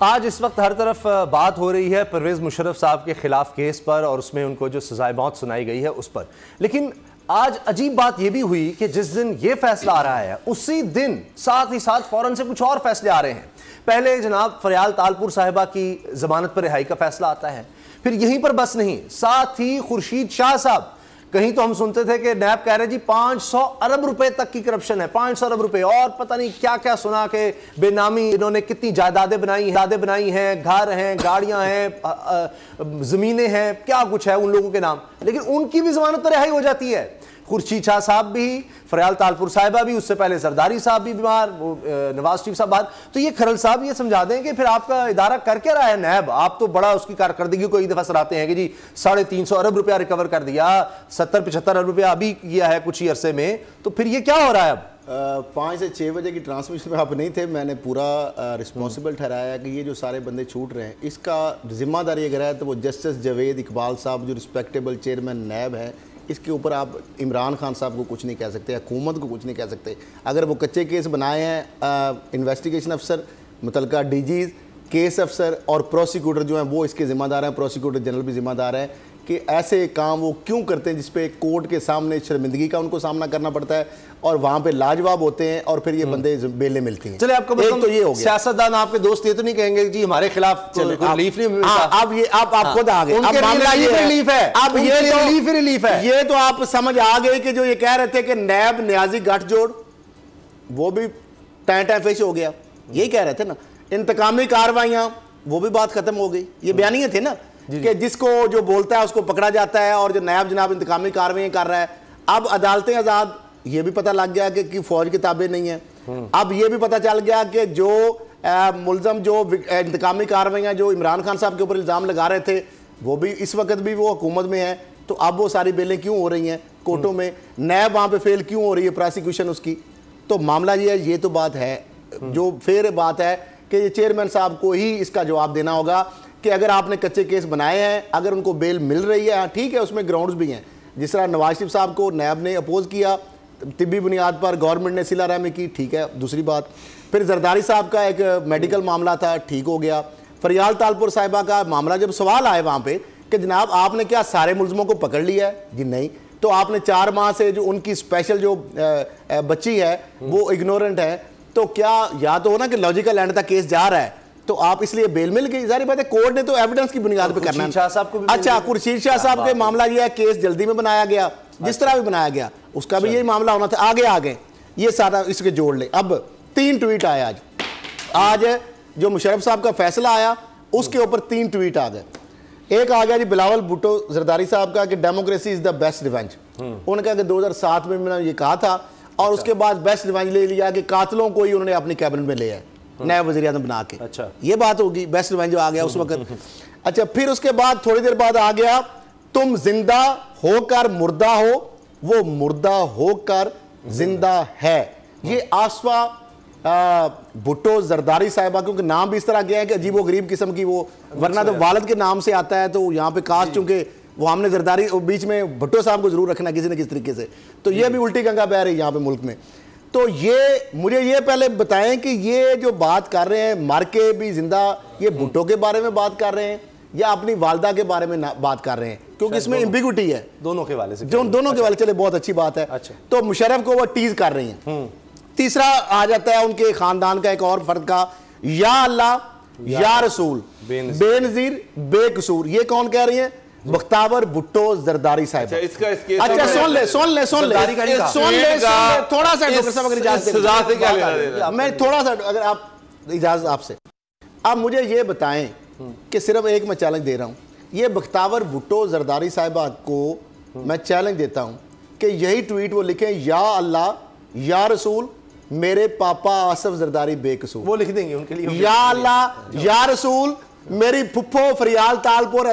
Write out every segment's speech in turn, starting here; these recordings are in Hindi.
आज इस वक्त हर तरफ बात हो रही है परवेज मुशर्रफ साहब के खिलाफ केस पर और उसमें उनको जो सजाए मौत सुनाई गई है उस पर। लेकिन आज अजीब बात यह भी हुई कि जिस दिन ये फैसला आ रहा है उसी दिन साथ ही साथ फौरन से कुछ और फैसले आ रहे हैं। पहले जनाब फरियाल तालपुर साहिबा की जमानत पर रिहाई का फैसला आता है, फिर यहीं पर बस नहीं, साथ ही खुर्शीद शाह साहब, कहीं तो हम सुनते थे कि नैब कह रहे जी 500 अरब रुपए तक की करप्शन है, 500 अरब रुपए, और पता नहीं क्या क्या सुना के बेनामी इन्होंने कितनी जायदादें बनाई हैं, घर हैं, गाड़ियां हैं, जमीनें हैं, क्या कुछ है उन लोगों के नाम। लेकिन उनकी भी जमानत पर रिहाई हो जाती है। खुर्शीद शाह साहब भी, फरियाल तालपुर साहिबा भी, उससे पहले जरदारी साहब भी बीमार, वो नवाज शरीफ साहब बाहर। तो ये खरल साहब ये समझा दें कि फिर आपका इदारा कर क्या रहा है नैब? आप तो बड़ा उसकी कारकर्दगी को एक दफा सराहते हैं कि जी 350 अरब रुपया रिकवर कर दिया, 70-75 अरब रुपया अभी किया है कुछ ही अरसे में, तो फिर ये क्या हो रहा है अब? 5 से 6 बजे की ट्रांसमिशन में आप नहीं थे, मैंने पूरा रिस्पॉन्सिबल ठहराया कि ये जो सारे बंदे छूट रहे हैं इसका जिम्मेदारी अगर है तो वो जस्टिस जावेद इकबाल साहब जो रिस्पेक्टेबल चेयरमैन नैब है, इसके ऊपर आप इमरान खान साहब को कुछ नहीं कह सकते, हुकूमत को कुछ नहीं कह सकते। अगर वो कच्चे केस बनाए हैं, इन्वेस्टिगेशन अफसर, मुतलका डीजीज, केस अफसर और प्रोसिक्यूटर जो हैं वो इसके ज़िम्मेदार हैं, प्रोसिक्यूटर जनरल भी ज़िम्मेदार हैं कि ऐसे काम वो क्यों करते हैं जिसपे कोर्ट के सामने शर्मिंदगी का उनको सामना करना पड़ता है और वहाँ पे लाजवाब होते हैं और फिर ये बंदे बेलें मिलती हैं। चलिए, आपका मतलब तो ये हो गया। सियासतदान आपके दोस्त ये तो नहीं कहेंगे जी हमारे खिलाफ रिलीफ नहीं मिलता। अब ये आप खुद आ गए, अब रिलीफ है, अब ये रिलीफ है। ये तो आप समझ आ गए कि जो ये कह रहे थे कि नैब न्याजी गठजोड़ वो भी टाइम फिश हो गया, यही कह रहे थे ना। इंतकामी कार्रवाइयां वो भी बात खत्म हो गई, ये बयानिए थे ना कि जिसको जो बोलता है उसको पकड़ा जाता है और जो नायब जनाब इंतकामी कार्रवाई कर रहा है। अब अदालतें आज़ाद, ये भी पता लग गया कि फौज की ताबे नहीं है। अब ये भी पता चल गया कि जो मुलजम जो इंतकामी कार्रवाइयाँ जो इमरान खान साहब के ऊपर इल्ज़ाम लगा रहे थे वो भी इस वक्त भी वो हुकूमत में है, तो अब वो सारी बेलें क्यों हो रही हैं कोर्टों में, नैब वहाँ पे फेल क्यों हो रही है प्रोसिक्यूशन उसकी। तो मामला ये है, ये तो बात है। जो फिर बात है कि ये चेयरमैन साहब को ही इसका जवाब देना होगा कि अगर आपने कच्चे केस बनाए हैं, अगर उनको बेल मिल रही है, ठीक है उसमें ग्राउंड्स भी हैं। जिस तरह नवाज शरीफ साहब को नैब ने अपोज किया, तिब्बी बुनियाद पर गवर्नमेंट ने सिला रहमी की, ठीक है दूसरी बात। फिर जरदारी साहब का एक मेडिकल मामला था, ठीक हो गया। फरियाल तालपुर साहिबा का मामला, जब सवाल आए वहाँ पे कि जनाब आपने क्या सारे मुलजमों को पकड़ लिया है, जी नहीं, तो आपने 4 माह से जो उनकी स्पेशल जो बच्ची है वो इग्नोरेंट है, तो क्या या तो हो ना कि लॉजिकल एंड तक केस जा रहा है तो आप इसलिए बेल मिल गई। जारी बात है कोर्ट ने तो एविडेंस की बुनियाद पे करना है। अच्छा, खुर्शीद शाह साहब के मामला ये है, केस जल्दी में बनाया गया, जिस तरह भी बनाया गया उसका भी यही मामला होना था। आगे ये सारा इसके जोड़ ले। अब 3 ट्वीट आए आज जो मुशर्रफ साहब का फैसला आया उसके ऊपर 3 ट्वीट आ गए। एक आ गया जी बिलावल भुट्टो जरदारी साहब का कि democracy is the best revenge. उन्होंने कहा कि 2007 में मैंने ये कहा था और उसके बाद बेस्ट रिवेंज ले लिया कि कातलों को ही उन्होंने अपनी कैबिनेट में लिया है नया वज़ीर आज़म बना के। अच्छा, ये बात होगी, बेस्ट रिवेंज आ गया उस वक्त। अच्छा, फिर उसके बाद थोड़ी देर बाद आ गया तुम जिंदा होकर मुर्दा हो, वो मुर्दा होकर जिंदा है। ये आसफा भुट्टो जरदारी साहिबा, क्योंकि नाम भी इस तरह गया है कि अजीब व गरीब किस्म की, वो वरना तो वालिद के नाम से आता है, तो यहाँ पे कास्ट चूंकि वो हमने जरदारी बीच में भुट्टो साहब को जरूर रखना किसी न किसी तरीके से, तो ये भी उल्टी गंगा बह रही है यहाँ पे मुल्क में। तो ये मुझे ये पहले बताएं कि ये जो बात कर रहे हैं मर के भी जिंदा, ये भुट्टो के बारे में बात कर रहे हैं या अपनी वालदा के बारे में बात कर रहे हैं, क्योंकि इसमें एम्बिग्विटी है दोनों के वाले से, दोनों के वाले। चले, बहुत अच्छी बात है। अच्छा, तो मुशर्रफ को वो टीज कर रही हैं। तीसरा आ जाता है उनके खानदान का एक और फर्द का, या अल्लाह या रसूल बेनजीर बेकसूर। ये कौन कह रही है? बख्तावर भुट्टो जरदारी साहब। अच्छा, सुन ले थोड़ा सा डॉक्टर साहब अगर इजाजत, मैं थोड़ा सा अगर आप इजाजत आपसे, आप मुझे ये बताएं कि सिर्फ एक मैं चैलेंज दे रहा हूं, ये बख्तावर भुट्टो जरदारी साहिबा को मैं चैलेंज देता हूं कि यही ट्वीट वो लिखें, या अल्लाह या रसूल मेरे पापा आसफ जरदारी बेकसूर। वो लिख देंगे उनके लिए, या अल्लाह या रसूल मेरी फुफ्फो फरियाल तालपुर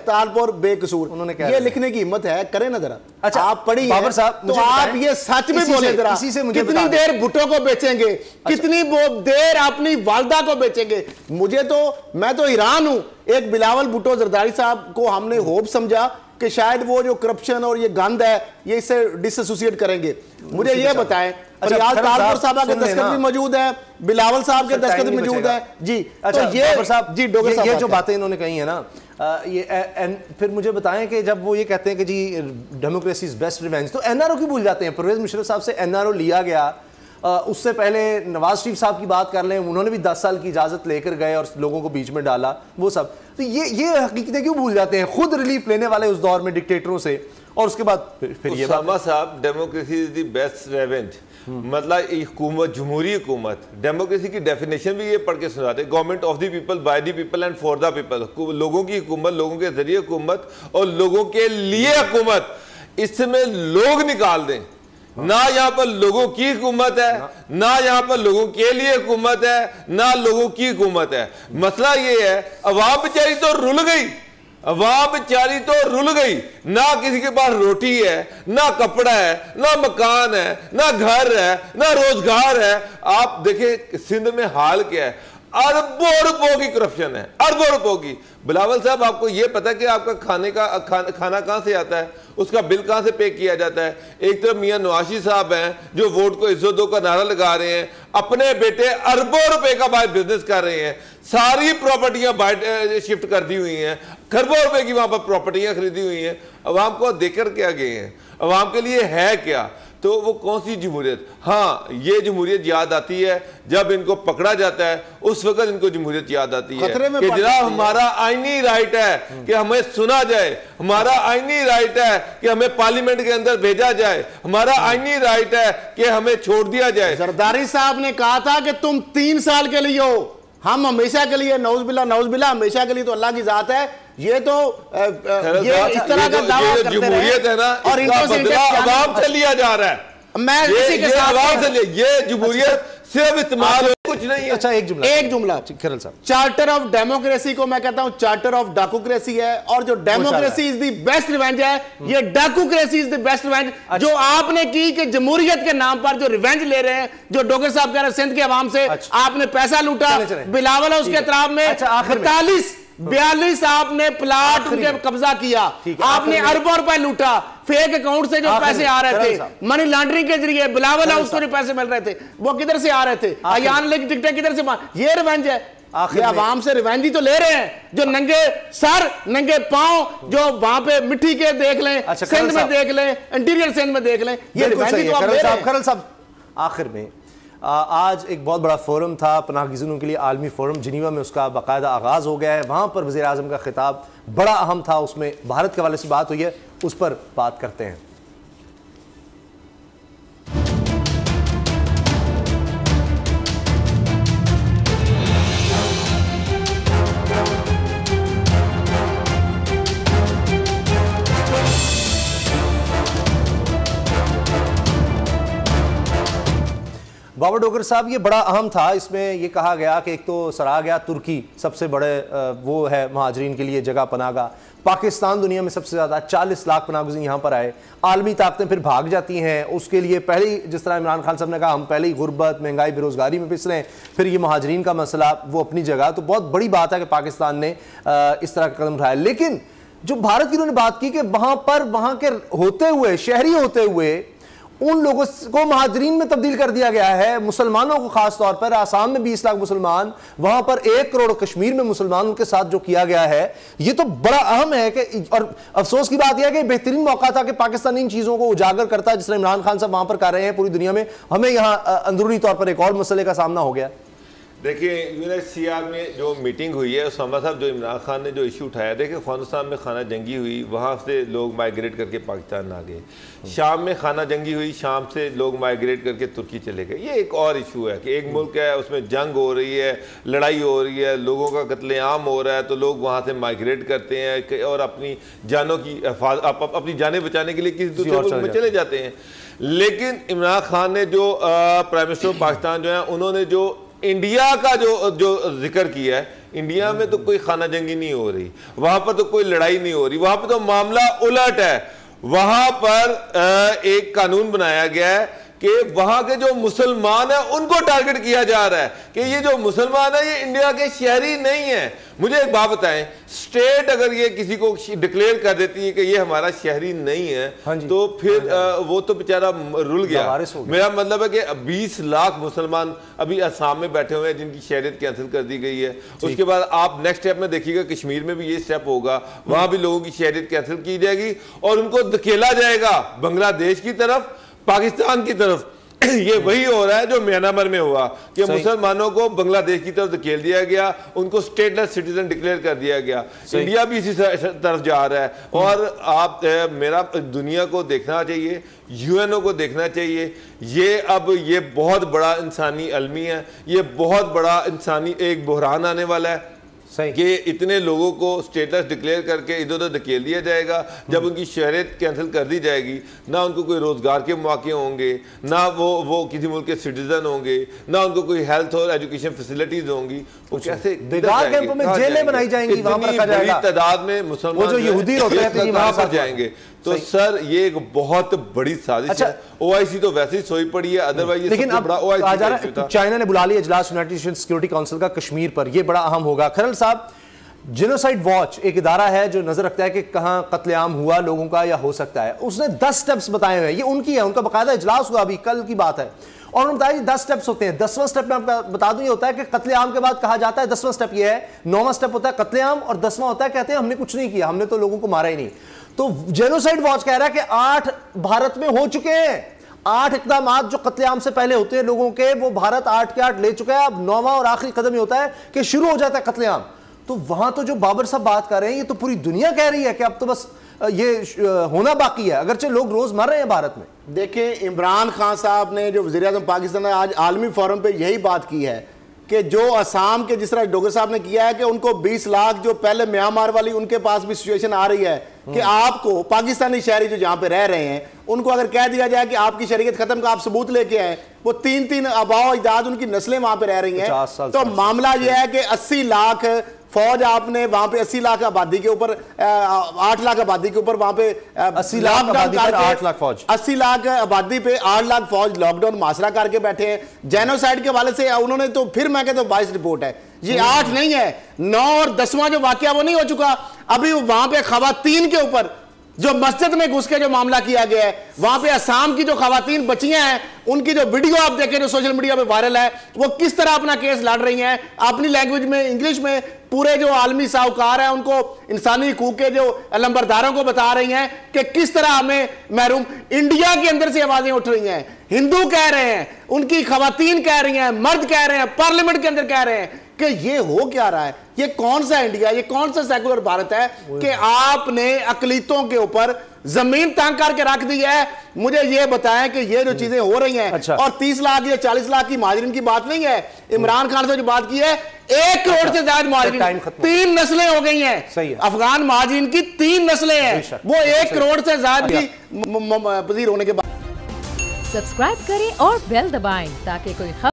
तालपुर बेकसूर। उन्होंने ये लिखने की हिम्मत है, करें ना जरा। अच्छा, आप पढ़ी बाबर साहब, तो आप ये सच में बोले जरा, कितनी देर भुट्टो को बेचेंगे? अच्छा, कितनी देर अपनी वालदा को बेचेंगे? मुझे तो, मैं तो हैरान हूं। एक बिलावल भुट्टो जरदारी साहब को हमने होप समझा कि शायद वो जो करप्शन और ये गंद है ये इससे डिसएसोसिएट करेंगे। मुझे ये बताएं, फरियाद तारपुर साहब के दस्तखत भी मौजूद है, बिलावल साहब के दस्तखत भी मौजूद है जी। अच्छा, तो ये साहब जी डोगर साहब ये जो बातें इन्होंने कही है ना, फिर मुझे बताएं कि जब वो ये कहते हैं कि जी डेमोक्रेसी इज बेस्ट रिवेंज, तो एनआरओ क्यों भूल जाते हैं? परवेज मुशर्रफ साहब से एनआरओ लिया गया, उससे पहले नवाज शरीफ साहब की बात कर लें, उन्होंने भी 10 साल की इजाजत लेकर गए और लोगों को बीच में डाला, वो सब। तो ये हकीकतें क्यों भूल जाते हैं, खुद रिलीफ लेने वाले उस दौर में डिक्टेटरों से, और उसके बाद फिर ये साहब democracy is the best revenge, मतलब हुकूमत, जमहूरी हुकूमत, डेमोक्रेसी की डेफिनेशन भी ये पढ़ के सुनाते, government of the people, by the people and for the people, लोगों की हुकूमत, लोगों के जरिए हुकूमत और लोगों के लिए हुकूमत। इसमें लोग निकाल दें, ना यहाँ पर लोगों की हुकूमत है, ना यहाँ पर लोगों के लिए हुकूमत है, ना लोगों की हुकूमत है। मसला ये है, अवाम बेचारी तो रुल गई, अवाम बेचारी तो रुल गई, ना किसी के पास रोटी है, ना कपड़ा है, ना मकान है, ना घर है, ना रोजगार है। आप देखें सिंध में हाल क्या है, अरबों रुपयों की करप्शन है, अरबों रुपयों की। बिलावल साहब, आपको यह पता है कि आपका खाना कहां से आता है, उसका बिल कहां से पे किया जाता है? एक तरफ मियां नवाशी साहब हैं जो वोट को इज्जत दो का नारा लगा रहे हैं, अपने बेटे अरबों रुपए का बाहर बिजनेस कर रहे हैं, सारी प्रॉपर्टियां बाहर शिफ्ट कर दी हुई हैं, खरबों रुपए की वहां पर प्रॉपर्टियां खरीदी हुई हैं। अवाम को देकर क्या गए हैं, अवाम के लिए है क्या? तो वो कौन सी जमहूरियत? हाँ, ये जमहूरियत याद आती है जब इनको पकड़ा जाता है, उस वक्त इनको जमहूरियत याद आती है कि जनाब हमारा आईनी राइट है कि हमें सुना जाए, हमारा आईनी राइट है कि हमें पार्लियामेंट के अंदर भेजा जाए, हमारा आईनी राइट है कि हमें छोड़ दिया जाए। जरदारी साहब ने कहा था कि तुम 3 साल के लिए हो, हम हमेशा के लिए, नौज़बिल्ला हमेशा के लिए तो अल्लाह की जात है। ये तो ये इस तरह का दावा करते जमहूरियत है ना, और इनका बदला अवाम से लिया जा रहा है। मैं इसी के साथ अवाम से ये जमहूरियत सिर्फ इस्तेमाल कुछ नहीं है। अच्छा, एक जुमला खैरल साहब, चार्टर ऑफ डेमोक्रेसी को मैं कहता हूं चार्टर ऑफ डाकूक्रेसी है, और जो democracy is the best revenge है, ये डाकूक्रेसी इज द बेस्ट रिवेंज। जो आपने की कि जमहूरियत के नाम पर जो रिवेंज ले रहे हैं, जो डोगर साहब कह रहे हैं सिंध के अवाम से आपने पैसा लूटा, बिलावल उसके अतराफ में 42 आपने प्लाट उनके कब्जा किया, आपने अरबों रुपए लूटा, फेक अकाउंट से जो पैसे आ रहे थे, मनी लॉन्ड्रिंग के जरिए बिलावल हाउस को जो पैसे मिल रहे थे, वो किधर से आ रहे थे? अयान लेकी टिकटें किधर से? ये रिवेंज है। ये अवाम से रिवेंज ही तो ले रहे हैं, जो नंगे सर नंगे पांव जो वहां पे मिट्टी के देख लें, सिंध में देख लें, इंटीरियर सिंध में देख लें, ये रिवेंज ही तो आप ले रहे हैं। खैरल साहब, आखिर में आज एक बहुत बड़ा फोरम था पनाहगज़ीनों के लिए, आलमी फोरम जिनीवा में, उसका बाकायदा आगाज़ हो गया है। वहाँ पर वज़ीर आज़म का खिताब बड़ा अहम था, उसमें भारत के हवाले से बात हुई है, उस पर बात करते हैं। बाबर डोगर साहब, ये बड़ा अहम था, इसमें ये कहा गया कि एक तो सराहा गया तुर्की सबसे बड़े वो है महाजरीन के लिए जगह पनागा, पाकिस्तान दुनिया में सबसे ज़्यादा 40 लाख पनागज़ीन यहाँ पर आए, आलमी ताकतें फिर भाग जाती हैं उसके लिए। पहले ही जिस तरह इमरान खान साहब ने कहा, हम पहले ही गुर्बत, महंगाई, बेरोज़गारी में पिस रहे हैं, फिर ये महाजरीन का मसला वो अपनी जगह। तो बहुत बड़ी बात है कि पाकिस्तान ने इस तरह का कदम उठाया। लेकिन जो भारत की उन्होंने बात की कि वहाँ पर वहाँ के होते हुए, शहरी होते हुए उन लोगों को महाजरीन में तब्दील कर दिया गया है, मुसलमानों को खास तौर पर। आसाम में 20 लाख मुसलमान, वहां पर 1 करोड़ कश्मीर में मुसलमान, उनके साथ जो किया गया है ये तो बड़ा अहम है कि, और अफसोस की बात यह है कि बेहतरीन मौका था कि पाकिस्तान इन चीजों को उजागर करता, जिस तरह इमरान खान साहब वहां पर कर रहे हैं पूरी दुनिया में। हमें यहाँ अंदरूनी तौर पर एक और मसले का सामना हो गया। देखिए, यूएनएचसीआर में जो मीटिंग हुई है, उसामा साहब जो इमरान खान ने जो इशू उठाया, देखिए अफगानिस्तान में खाना जंगी हुई, वहाँ से लोग माइग्रेट करके पाकिस्तान आ गए, शाम में खाना जंगी हुई, शाम से लोग माइग्रेट करके तुर्की चले गए। ये एक और इशू है कि एक मुल्क है, उसमें जंग हो रही है, लड़ाई हो रही है, लोगों का कत्लेआम हो रहा है, तो लोग वहाँ से माइग्रेट करते हैं और अपनी जानों की अपनी जानें बचाने के लिए किसी दूसरे मुल्क में चले जाते हैं। लेकिन इमरान खान ने जो प्राइम मिनिस्टर ऑफ पाकिस्तान जो है, उन्होंने जो इंडिया का जो जिक्र किया है, इंडिया में तो कोई खाना जंगी नहीं हो रही, वहां पर तो कोई लड़ाई नहीं हो रही, वहां पर तो मामला उलट है। वहां पर एक कानून बनाया गया है कि वहां के जो मुसलमान है उनको टारगेट किया जा रहा है कि ये जो मुसलमान है ये इंडिया के शहरी नहीं है। मुझे एक बात बताएं, स्टेट अगर ये किसी को डिक्लेयर कर देती है कि ये हमारा शहरी नहीं है, तो फिर वो तो बेचारा रुल गया। मेरा मतलब है कि 20 लाख मुसलमान अभी असम में बैठे हुए हैं जिनकी शहरियत कैंसिल कर दी गई है। उसके बाद आप नेक्स्ट स्टेप में देखिएगा कश्मीर में भी ये स्टेप होगा, वहां भी लोगों की शहरियत कैंसिल की जाएगी और उनको धकेला जाएगा बांग्लादेश की तरफ, पाकिस्तान की तरफ। ये वही हो रहा है जो म्यांमार में हुआ कि मुसलमानों को बांग्लादेश की तरफ धकेल दिया गया, उनको स्टेटलेस सिटीजन डिक्लेयर कर दिया गया। इंडिया भी इसी तरफ जा रहा है और आप मेरा दुनिया को देखना चाहिए, यूएनओ को देखना चाहिए। ये अब ये बहुत बड़ा इंसानी अलमी है, ये बहुत बड़ा इंसानी एक बहरान आने वाला है कि इतने लोगों को स्टेटस डिक्लेयर करके इधर उधर धकेल दिया जाएगा। जब उनकी शहरियत कैंसिल कर दी जाएगी, ना उनको कोई रोजगार के मौके होंगे, ना वो किसी मुल्क के सिटीजन होंगे, ना उनको कोई हेल्थ और एजुकेशन फैसिलिटीज होंगी। वो कैसे कैंपों में जेलें बनाई जाएंगी, वहां पर बड़ी तादाद में मुसलमान जो यहूदी होते हैं वहां पर जाएंगे। तो सर ये एक बहुत बड़ी साजिश है। ओआईसी तो वैसे ही सोई पड़ी है, अदरवाइज लेकिन अब चाइना ने बुला लिया इजलास यूनाइटेड नेशंस सिक्योरिटी काउंसिल का कश्मीर पर, यह बड़ा अहम होगा। खरल साहब, जेनोसाइड वॉच एक इदारा है जो नजर रखता है कि कहां कत्लेआम हुआ लोगों का या हो सकता है, उसने 10 स्टेप्स बताए हुए हैं। ये उनकी है, उनका बाकायदा इजलास हुआ अभी कल की बात है और उन्होंने बताया 10 स्टेप्स होते हैं। 10वां स्टेप में आपको बता दूं ये होता है कि कत्लेआम के बाद कहा जाता है 10वां स्टेप ये है, 9वां स्टेप होता है कत्लेआम और 10वां होता है कहते हैं हमने कुछ नहीं किया, हमने तो लोगों को मारा ही नहीं। तो जेनोसाइड वॉच कह रहा है कि 8 भारत में हो चुके हैं, 8 इक़दाम जो कत्लेआम से पहले होते हैं लोगों के, वो भारत 8 के 8 ले चुका है। अब 9वां और आखिरी कदम ये होता है कि शुरू हो जाता है कत्लेआम। तो वहां तो जो बाबर साहब बात कर रहे हैं ये तो पूरी दुनिया कह रही है कि अब तो बस ये होना बाकी है, अगरचे लोग रोज मर रहे हैं भारत में। देखिए, इमरान खान साहब ने जो वज़ीर-ए-आज़म पाकिस्तान ने आज आलमी फोरम पे यही बात की है कि जो असम के जिस तरह डोगर साहब ने किया है कि उनको 20 लाख जो पहले म्यांमार वाली, उनके पास भी सिचुएशन आ रही है कि आपको पाकिस्तानी शहरी जो जहां पे रह रहे हैं उनको अगर कह दिया जाए कि आपकी शरीयत खत्म का आप सबूत लेके आए, वो 3-3 आबाओ अजदाद उनकी नस्लें वहां पे रह रही हैं। तो मामला यह है कि 80 लाख फौज आपने वहां पे 80 लाख आबादी के ऊपर 8 लाख आबादी के ऊपर वहां पे 80 लाख आबादी पर 8 लाख फौज, 80 लाख आबादी पे 8 लाख फौज लॉकडाउन मासरा करके बैठे हैं। जेनोसाइड के वाले से उन्होंने तो फिर मैं कहता हूं 22 रिपोर्ट है, ये 8 नहीं है, 9 और 10वां जो वाकया वो नहीं हो चुका। अभी वहां पे खवातीन के ऊपर जो मस्जिद में घुस के जो मामला किया गया है, वहां पे असम की जो खवातीन बचियां हैं उनकी जो वीडियो आप देखें जो सोशल मीडिया पे वायरल है, वो किस तरह अपना केस लड़ रही हैं अपनी लैंग्वेज में, इंग्लिश में। पूरे जो आलमी साहूकार हैं उनको, इंसानी हकूक के जो अलंबरदारों को बता रही हैं कि किस तरह हमें महरूम। इंडिया के अंदर से आवाजें उठ रही हैं, हिंदू कह रहे हैं, उनकी खवातीन कह रही हैं, मर्द कह रहे हैं, पार्लियामेंट के अंदर कह रहे हैं कि ये हो क्या रहा है, ये कौन सा इंडिया, ये कौन सा सेकुलर भारत है कि आपने अकलीतों के ऊपर जमीन तंग करके रख दी है। मुझे ये बताएं कि ये जो चीजें हो रही हैं, और 30 लाख या 40 लाख की महाजरीन की बात नहीं है, इमरान खान से जो बात की है 1 करोड़ से ज्यादा महाजरीन, 3 नस्लें हो गई हैं, अफगान महाजरीन की 3 नस्लें हैं, वो 1 करोड़ से ज्यादा की पजीर होने के बाद। सब्सक्राइब करें और बेल दबाएं ताकि कोई